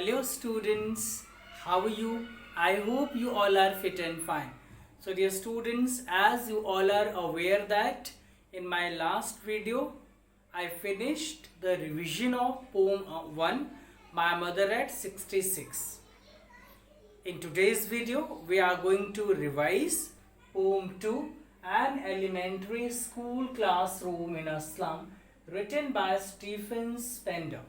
Hello students, how are you? I hope you all are fit and fine. So dear students, as you all are aware that in my last video, I finished the revision of poem 1, My Mother at 66. In today's video, we are going to revise poem 2, An Elementary School Classroom in a Slum, written by Stephen Spender.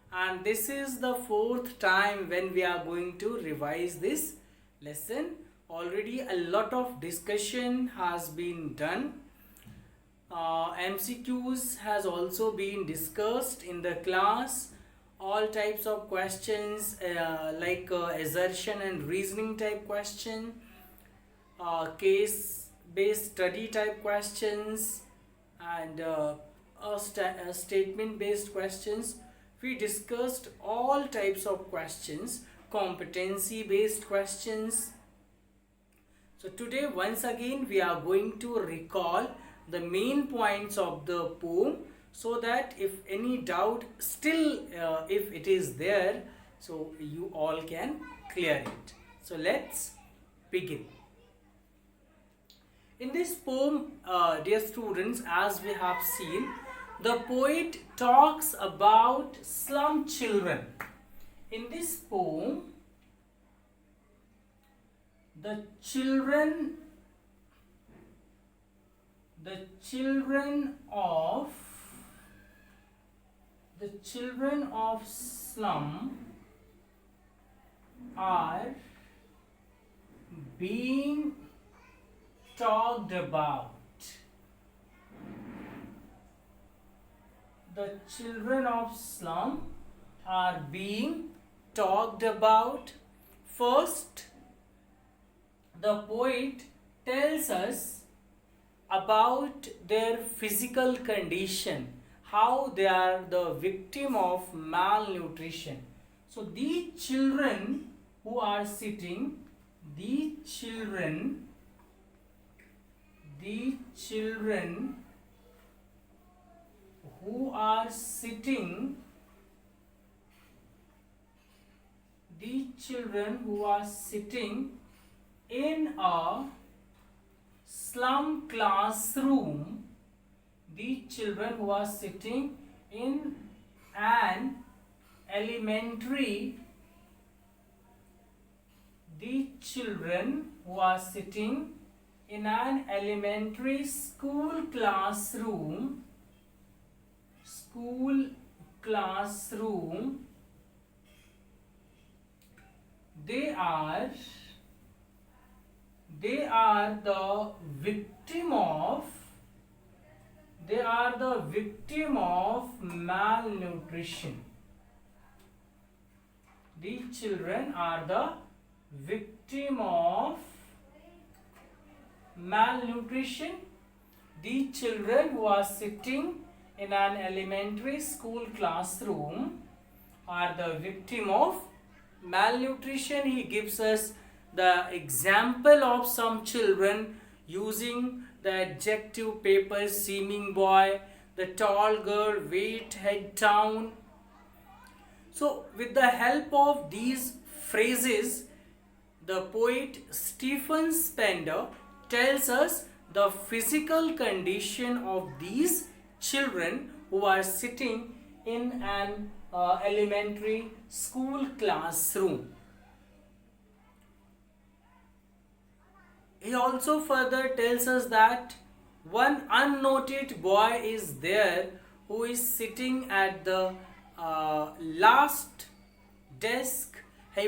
And this is the fourth time when we are going to revise this lesson. Already a lot of discussion has been done. MCQs has also been discussed in the class. All types of questions like assertion and reasoning type question, case based study type questions, and statement based questions. We discussed all types of questions, competency based questions. So today once again we are going to recall the main points of the poem, so that if any doubt still if it is there, so you all can clear it. So let's begin. In this poem, dear students, as we have seen, the poet talks about slum children. In this poem, the children of slum are being talked about. The children of slum are being talked about. First, the poet tells us about their physical condition, how they are the victim of malnutrition. So the children who are sitting, the children who are sitting in a slum classroom, the children who are sitting in an elementary school classroom, they are the victim of malnutrition. The children are the victim of malnutrition. The children who are sitting in an elementary school classroom are the victim of malnutrition. He gives us the example of some children using the adjective paper seeming boy, the tall girl, weight, head down. So with the help of these phrases, the poet Stephen Spender tells us the physical condition of these children who are sitting in an elementary school classroom. He also further tells us that one unnoted boy is there who is sitting at the last desk. He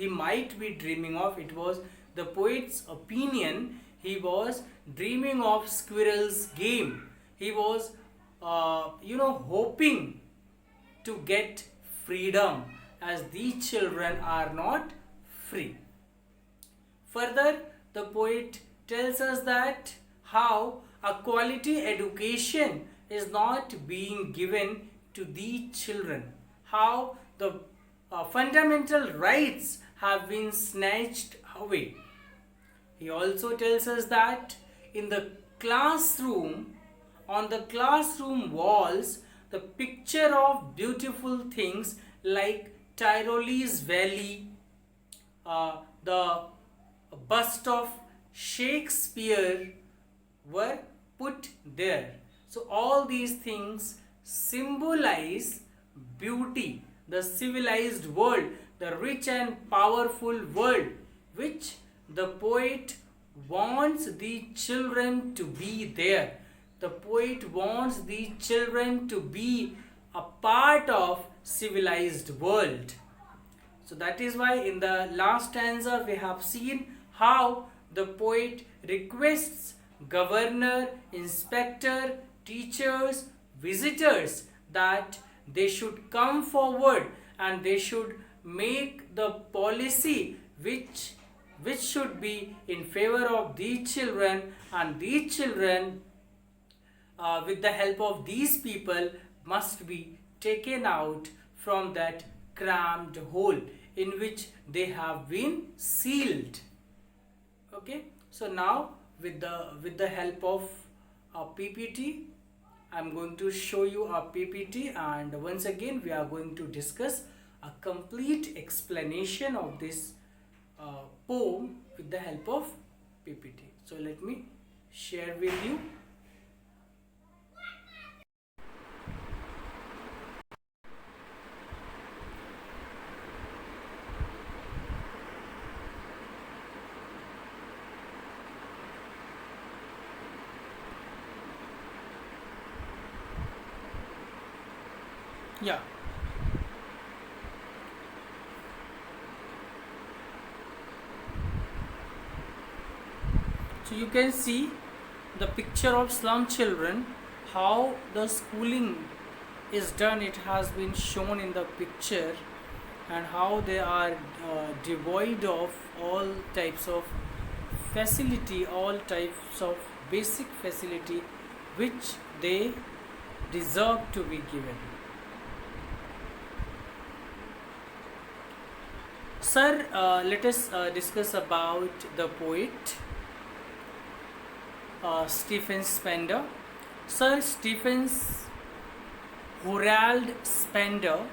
might be dreaming of, it was the poet's opinion, he was dreaming of squirrel's game. He was hoping to get freedom, as these children are not free. Further, the poet tells us that how a quality education is not being given to the children, how the fundamental rights have been snatched away. He also tells us that in the classroom, on the classroom walls, the picture of beautiful things like Tyrolese Valley, the bust of Shakespeare were put there. So all these things symbolize beauty, the civilized world, the rich and powerful world, which the poet wants the children to be there. The poet wants the children to be a part of civilized world. So that is why in the last stanza we have seen how the poet requests governor, inspector, teachers, visitors that they should come forward and they should make the policy which should be in favor of the children, and the children with the help of these people must be taken out from that cramped hole in which they have been sealed. Okay, so now with the help of a PPT, I'm going to show you a PPT, and once again we are going to discuss a complete explanation of this poem with the help of PPT. So let me share with you. Yeah. So you can see the picture of slum children, how the schooling is done. It has been shown in the picture, and how they are devoid of all types of facility, all types of basic facility which they deserve to be given. Sir, let us discuss about the poet Stephen Spender. Sir Stephen Harold Spender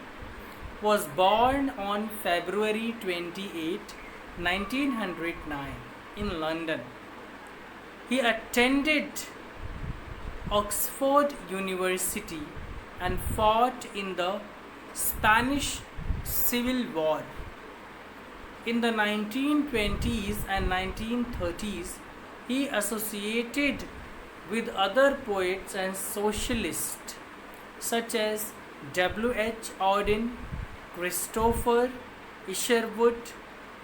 was born on February 28, 1909 in London. He attended Oxford University and fought in the Spanish Civil War. In the 1920s and 1930s, he associated with other poets and socialists such as W.H. Auden, Christopher Isherwood,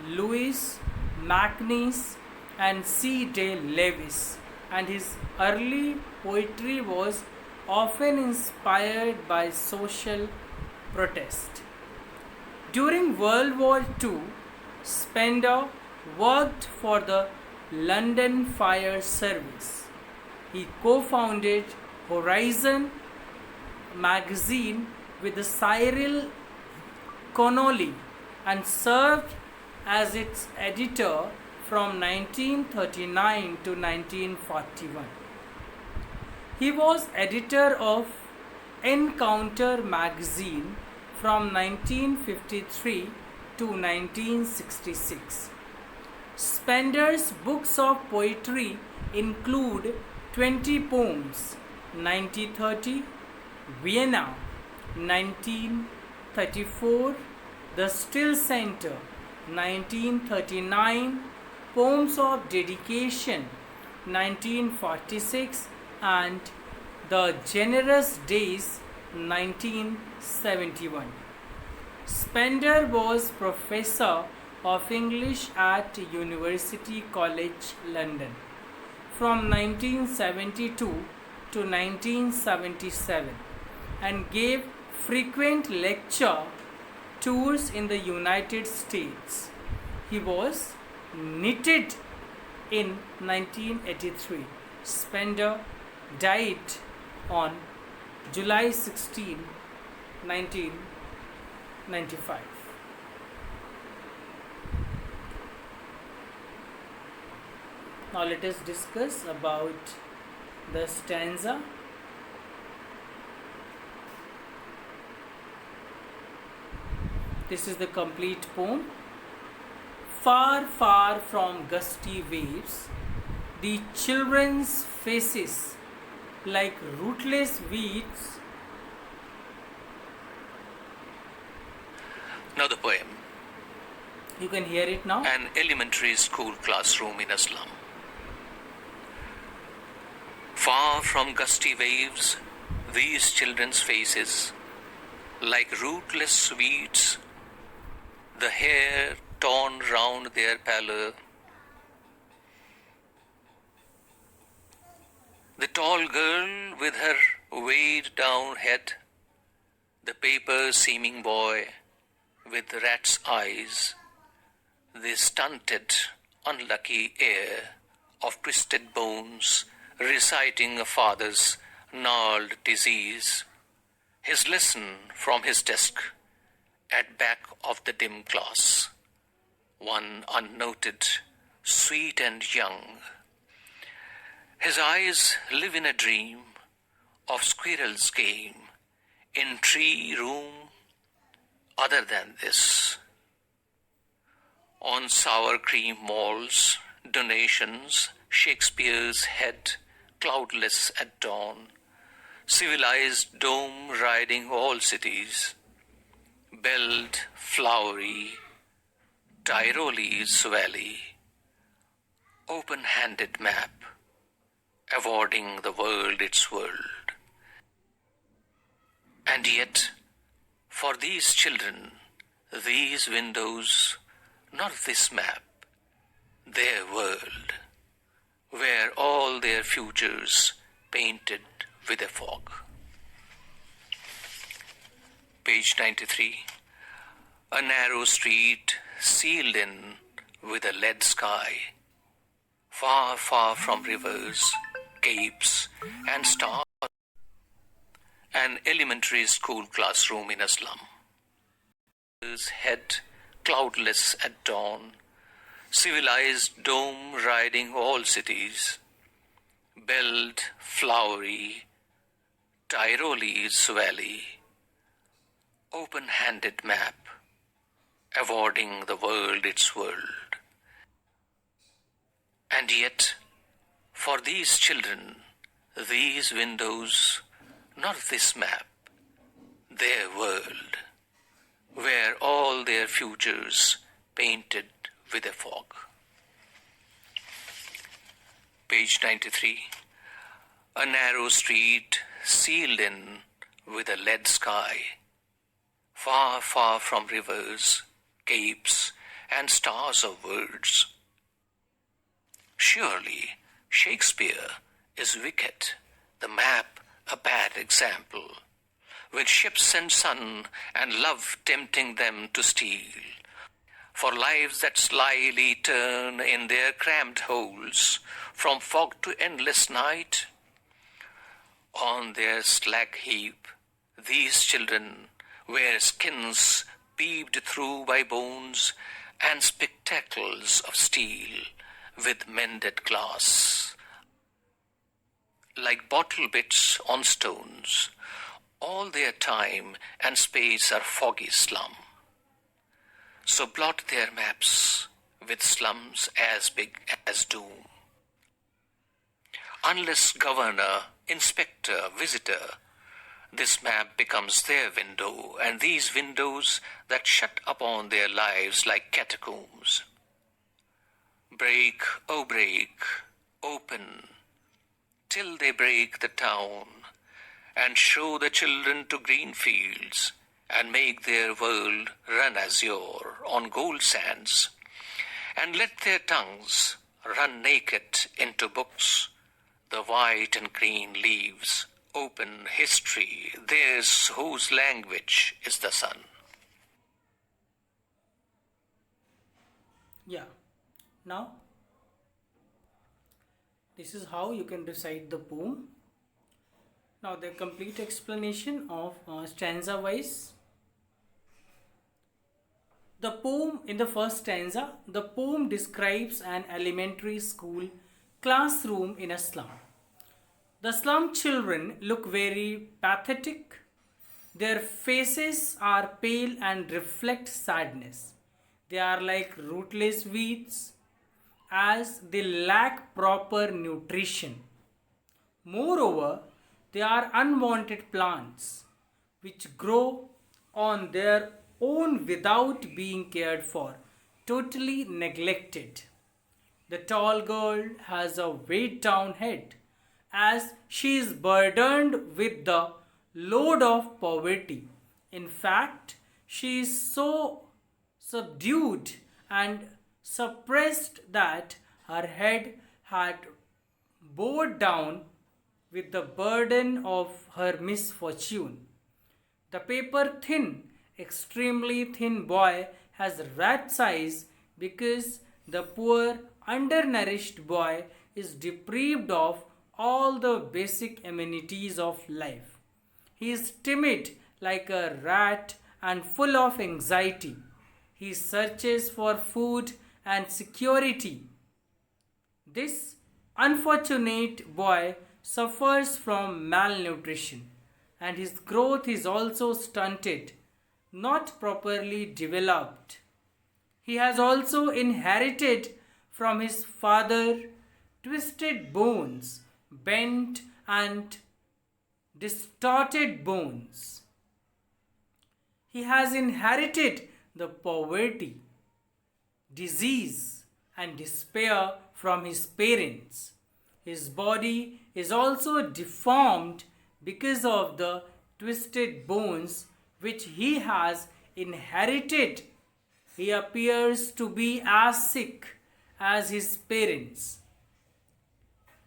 Louis Macnish, and C.D. Lewis, and his early poetry was often inspired by social protest. During World War II, Spender worked for the London Fire Service. He co-founded Horizon magazine with Cyril Connolly and served as its editor from 1939 to 1941. He was editor of Encounter magazine from 1953 to 1966. Spender's books of poetry include 20 poems, 1930, Vienna, 1934, The Still Center, 1939, Poems of Dedication, 1946, and The Generous Days, 1971. Spender was professor of English at University College London from 1972 to 1977 and gave frequent lecture tours in the United States. He was knighted in 1983. Spender died on July 16, 1995. Now let us discuss about the stanza. This is the complete poem. Far, far from gusty waves, the children's faces, like rootless weeds. Now the poem. You can hear it now. An elementary school classroom in a slum. Far from gusty waves, these children's faces, like rootless weeds, the hair torn round their pallor. The tall girl with her weighed down head, the paper seeming boy with rat's eyes, the stunted, unlucky heir of twisted bones reciting a father's gnarled disease, his lesson from his desk at back of the dim class, one unnoted, sweet and young. His eyes live in a dream of squirrel's game in tree room other than this. On sour cream walls, donations, Shakespeare's head, cloudless at dawn, civilized dome riding all cities, belled, flowery, Tyrolese valley, open-handed map, awarding the world its world. And yet, for these children, these windows, not this map, their world, where all their futures painted with a fog. Page 93. A narrow street sealed in with a lead sky, far, far from rivers, capes, and stars. An elementary school classroom in a slum. His head cloudless at dawn, civilized dome riding all cities, belled, flowery, Tyrolese valley, open-handed map, awarding the world its world. And yet, for these children, these windows, not this map, their world, where all their futures painted with a fog. Page 93. A narrow street sealed in with a lead sky, far, far from rivers, capes, and stars of words. Surely Shakespeare is wicked, the map a bad example, with ships and sun and love tempting them to steal, for lives that slyly turn in their cramped holes, from fog to endless night. On their slag heap, these children wear skins peeped through by bones and spectacles of steel with mended glass. Like bottle bits on stones, all their time and space are foggy slum. So blot their maps with slums as big as doom. Unless governor, inspector, visitor, this map becomes their window, and these windows that shut upon their lives like catacombs. Break, oh break, open, till they break the town, and show the children to green fields, and make their world run azure on gold sands, and let their tongues run naked into books, the white and green leaves, open history, theirs whose language is the sun. Yeah. Now, this is how you can recite the poem. Now, the complete explanation of stanza wise. The poem, in the first stanza, the poem describes an elementary school classroom in a slum. The slum children look very pathetic. Their faces are pale and reflect sadness. They are like rootless weeds as they lack proper nutrition. Moreover, they are unwanted plants which grow on their own without being cared for, totally neglected. The tall girl has a weighed down head as she is burdened with the load of poverty. In fact, she is so subdued and suppressed that her head had bowed down with the burden of her misfortune. The paper thin, extremely thin boy has rat's eyes because the poor, undernourished boy is deprived of all the basic amenities of life. He is timid like a rat and full of anxiety. He searches for food and security. This unfortunate boy suffers from malnutrition and his growth is also stunted, not properly developed. He has also inherited from his father twisted bones, bent and distorted bones. He has inherited the poverty, disease, and despair from his parents. His body is also deformed because of the twisted bones which he has inherited. He appears to be as sick as his parents.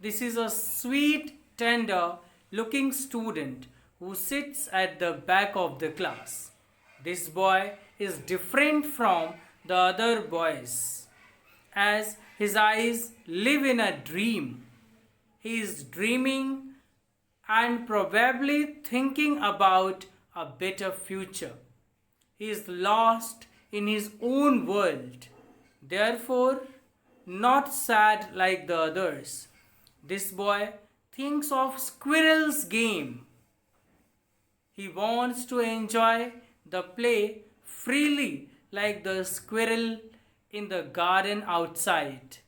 This is a sweet, tender looking student who sits at the back of the class. This boy is different from the other boys as his eyes live in a dream. He is dreaming and probably thinking about a better future. He is lost in his own world, therefore not sad like the others. This boy thinks of squirrel's game. He wants to enjoy the play freely like the squirrel in the garden outside.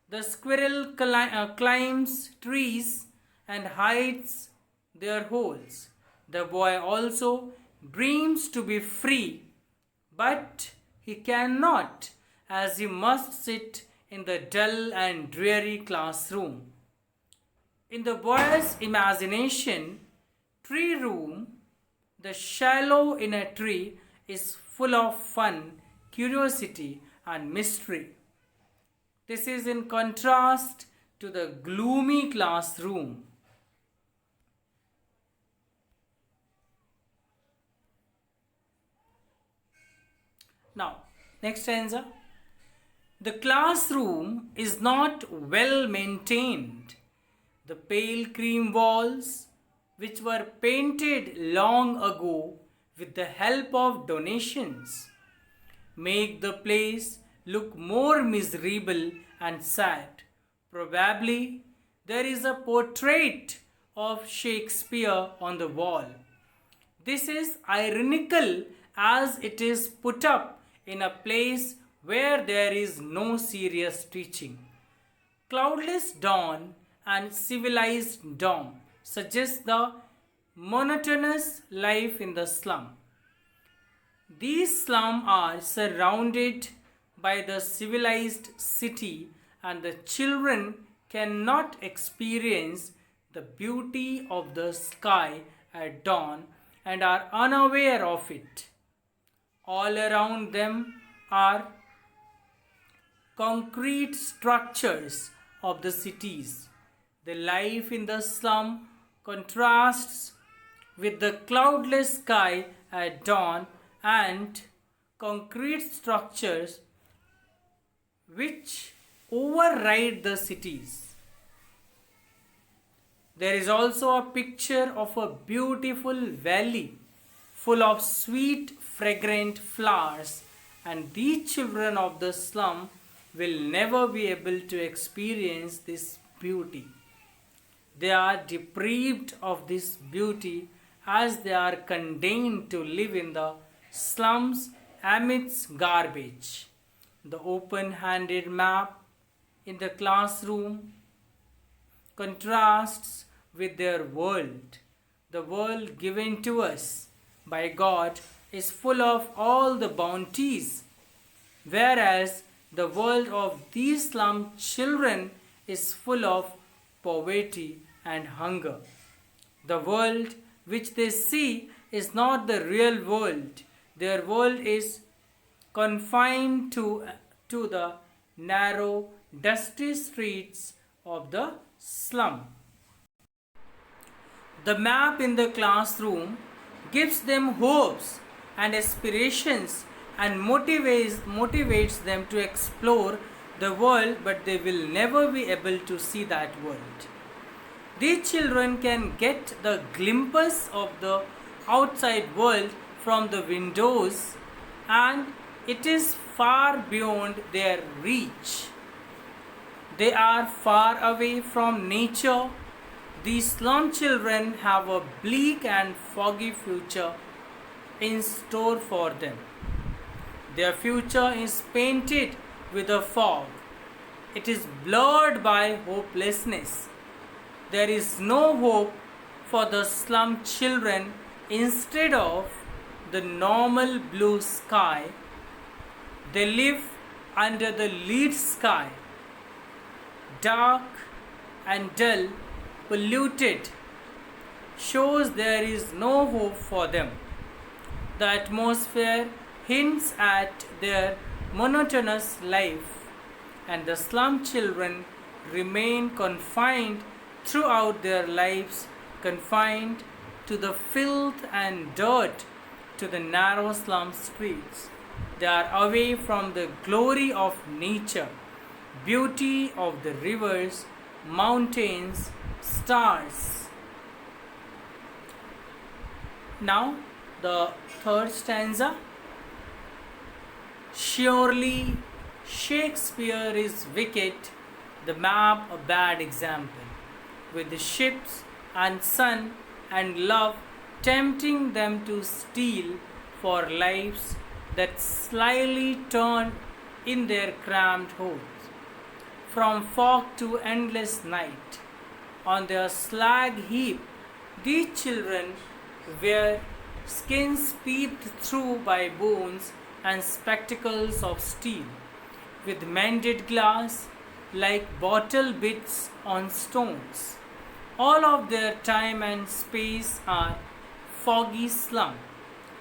The squirrel climbs trees and hides their holes. The boy also dreams to be free, but he cannot as he must sit in the dull and dreary classroom. In the boy's imagination, tree room, the shallow in a tree is full of fun, curiosity, and mystery. This is in contrast to the gloomy classroom. Now, next stanza. The classroom is not well maintained. The pale cream walls, which were painted long ago with the help of donations, make the place look more miserable and sad. Probably there is a portrait of Shakespeare on the wall. This is ironical as it is put up in a place where there is no serious teaching. Cloudless dawn and civilized dawn suggest the monotonous life in the slum. These slums are surrounded by the civilized city and the children cannot experience the beauty of the sky at dawn and are unaware of it. All around them are concrete structures of the cities. The life in the slum contrasts with the cloudless sky at dawn and concrete structures which override the cities. There is also a picture of a beautiful valley full of sweet, fragrant flowers, and these children of the slum will never be able to experience this beauty. They are deprived of this beauty as they are condemned to live in the slums amidst garbage. The open-handed map in the classroom contrasts with their world. The world given to us by God is full of all the bounties, whereas the world of these slum children is full of poverty and hunger. The world which they see is not the real world. Their world is confined to the narrow, dusty streets of the slum. The map in the classroom gives them hopes and aspirations and motivates them to explore the world, but they will never be able to see that world. These children can get the glimpse of the outside world from the windows, and it is far beyond their reach. They are far away from nature. These slum children have a bleak and foggy future in store for them. Their future is painted with a fog. It is blurred by hopelessness. There is no hope for the slum children. Instead of the normal blue sky, they live under the lead sky, dark and dull, polluted, shows there is no hope for them. The atmosphere hints at their monotonous life, and the slum children remain confined throughout their lives, confined to the filth and dirt, to the narrow slum streets. They are away from the glory of nature, beauty of the rivers, mountains, stars. Now, the third stanza. Surely Shakespeare is wicked, the map a bad example, with the ships and sun and love tempting them to steal for lives that slyly turn in their cramped holes. From fog to endless night, on their slag heap, these children wear skins peeped through by bones and spectacles of steel, with mended glass like bottle bits on stones. All of their time and space are foggy slum.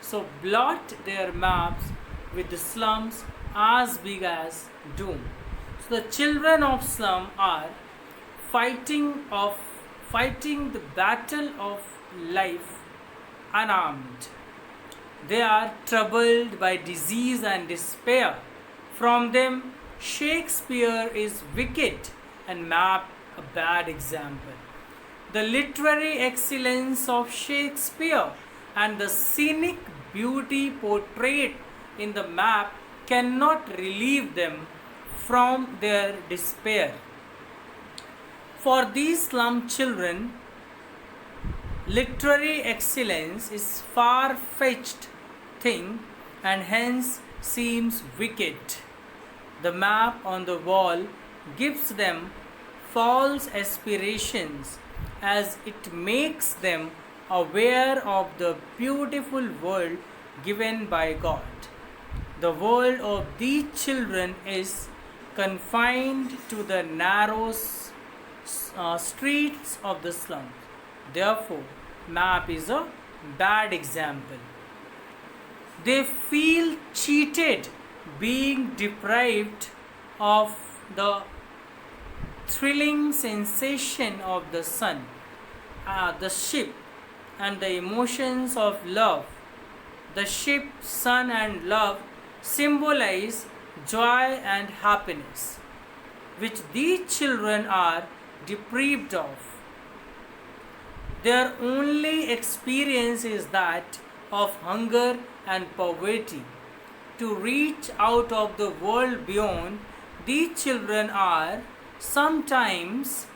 So blot their maps with the slums as big as doom. So the children of slum are fighting the battle of life unarmed. They are troubled by disease and despair. From them, Shakespeare is wicked and map a bad example. The literary excellence of Shakespeare and the scenic beauty portrayed in the map cannot relieve them from their despair. For these slum children, literary excellence is far-fetched thing and hence seems wicked. The map on the wall gives them false aspirations as it makes them aware of the beautiful world given by God. The world of these children is confined to the narrow streets of the slums. Therefore, map is a bad example. They feel cheated, being deprived of the thrilling sensation of the sun, the ship, and the emotions of love. The ship, sun, and love symbolize joy and happiness, which these children are deprived of. Their only experience is that of hunger and poverty. To reach out of the world beyond, these children are sometimes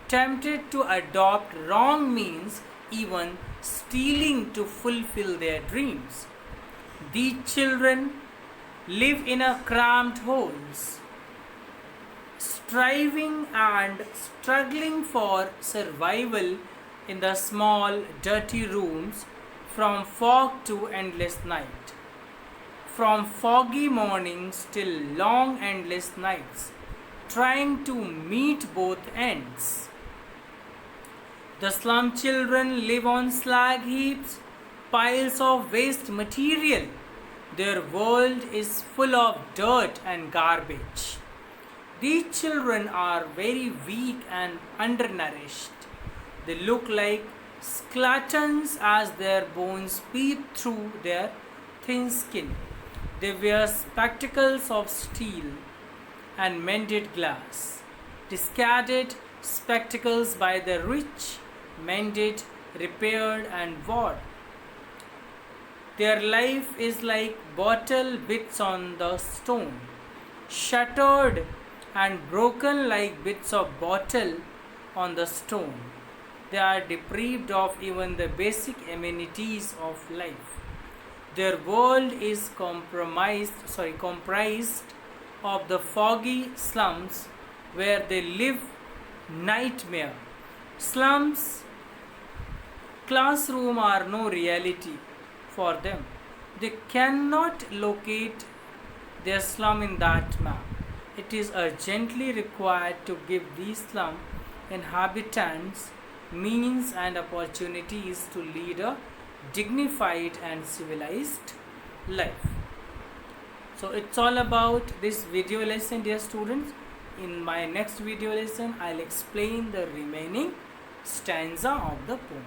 tempted to adopt wrong means, even stealing to fulfill their dreams. These children live in a cramped holes, striving and struggling for survival in the small, dirty rooms, from fog to endless night, from foggy mornings till long, endless nights, trying to meet both ends. The slum children live on slag heaps, piles of waste material. Their world is full of dirt and garbage. These children are very weak and undernourished. They look like skeletons as their bones peep through their thin skin. They wear spectacles of steel and mended glass, discarded spectacles by the rich, mended, repaired, and worn. Their life is like bottle bits on the stone, shattered and broken like bits of bottle on the stone. They are deprived of even the basic amenities of life. Their world is comprised of the foggy slums where they live nightmare. Slums classroom are no reality for them. They cannot locate their slum in that map. It is urgently required to give these slum inhabitants means and opportunities to lead a dignified and civilized life. So it's all about this video lesson, dear students. In my next video lesson, I'll explain the remaining stanza of the poem.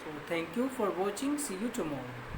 So thank you for watching. See you tomorrow.